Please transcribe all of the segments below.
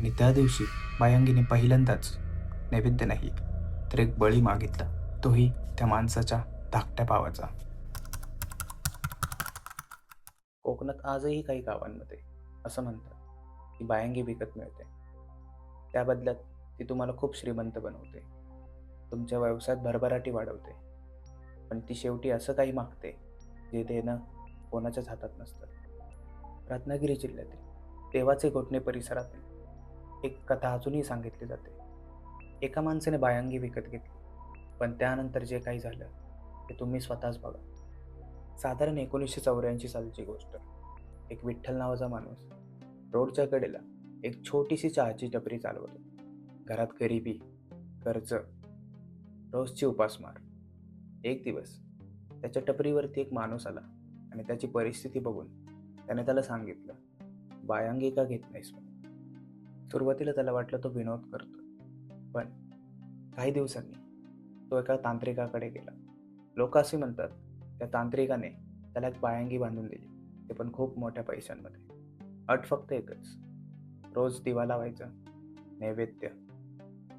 आणि त्या दिवशी बायांगीने पहिल्यांदाच नैवेद्य नाही तर एक बळी मागितला, तोही त्या माणसाच्या धाकट्या भावाचा. कोकणात आजही काही गावांमध्ये असं म्हणतात की बायांगी विकत मिळते. त्या बदल्यात ती तुम्हाला खूप श्रीमंत बनवते, तुमच्या व्यवसायात भरभराटी वाढवते. पण ती शेवटी असं काही मागते जे देणं कोणाच्याच हातात नसतं. रत्नागिरी जिल्ह्यातील देवाचे घोटणे परिसरातील एक कथा अजूनही सांगितली जाते. एका माणसाने बायांगी विकत घेतली, पण त्यानंतर जे काही झालं ते तुम्ही स्वतःच बघा. साधारण 1984 सालची गोष्ट. एक विठ्ठल नावाचा माणूस रोडच्या कडेला एक छोटीशी चहाची टपरी चालवत होता. घरात गरिबी, कर्ज, रोजची उपासमार. एक दिवस त्याच्या टपरीवरती एक माणूस आला आणि त्याची परिस्थिती बघून त्याने त्याला सांगितलं, बायांगी का घेत नाहीस म्हणून. सुरुवातीला त्याला वाटलं तो विनोद करतो, पण काही दिवसांनी तो एका तांत्रिकाकडे गेला. लोक असे म्हणतात त्या तांत्रिकाने त्याला एक बायांगी बांधून दिली, ते पण खूप मोठ्या पैशांमध्ये. अट फक्त एकच, रोज दिवा लावायचा, नैवेद्य.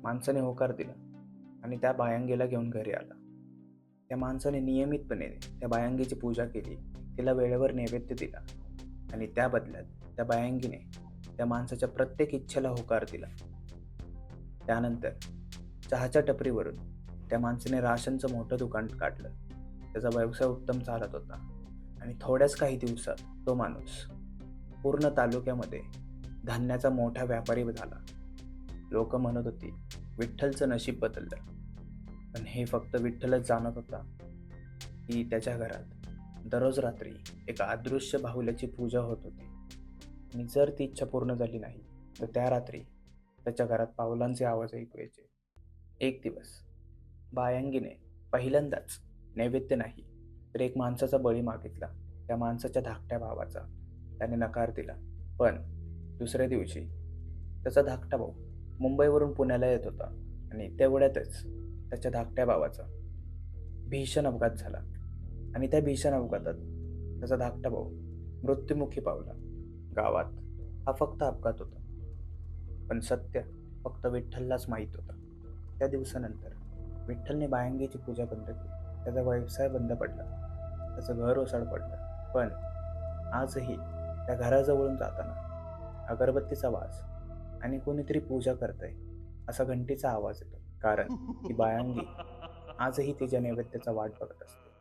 माणसाने होकार दिला आणि त्या बायांगीला घेऊन घरी आला. त्या माणसाने नियमितपणे त्या बायांगीची पूजा केली, तिला वेळेवर नैवेद्य दिला आणि त्या बदल्यात त्या बायांगीने त्या माणसाच्या प्रत्येक इच्छेला होकार दिला. त्यानंतर चहाच्या टपरीवरून त्या माणसाने राशनचं मोठं दुकान काढलं. त्याचा व्यवसाय उत्तम चालत होता आणि थोड्याच काही दिवसात तो माणूस पूर्ण तालुक्यामध्ये धान्याचा मोठा व्यापारी झाला. लोक म्हणत होती विठ्ठलचं नशीब बदललं. पण हे फक्त विठ्ठलच जाणत होता की त्याच्या घरात दररोज रात्री एका अदृश्य बाहुल्याची पूजा होत होती आणि जर ती इच्छा पूर्ण झाली नाही तर त्या रात्री त्याच्या घरात पावलांचे आवाज ऐकू यायचे. एक दिवस बायांगीने पहिल्यांदाच नैवेद्य नाही तर एक माणसाचा बळी मागितला, त्या माणसाच्या धाकट्या भावाचा. त्याने नकार दिला. पण दुसऱ्या दिवशी त्याचा धाकटा भाऊ मुंबईवरून पुण्याला येत होता आणि तेवढ्यातच त्याच्या धाकट्या भावाचा भीषण अपघात झाला आणि त्या भीषण अपघातात त्याचा धाकटा भाऊ मृत्युमुखी पावला. गावात हा फक्त अपघात होता, पण सत्य फक्त विठ्ठललाच माहीत होतं. त्या दिवसानंतर विठ्ठलने बायांगीची पूजा बंद केली. त्याचा व्यवसाय बंद पडला, त्याचं घर ओसाड पडलं. पण आजही त्या घराजवळून जाताना अगरबत्तीचा वास आणि कोणीतरी पूजा करतंय असा घंटीचा आवाज येतो. कारण ती बायांगी आजही तिच्या नैवेद्याचा वाट बघत असते.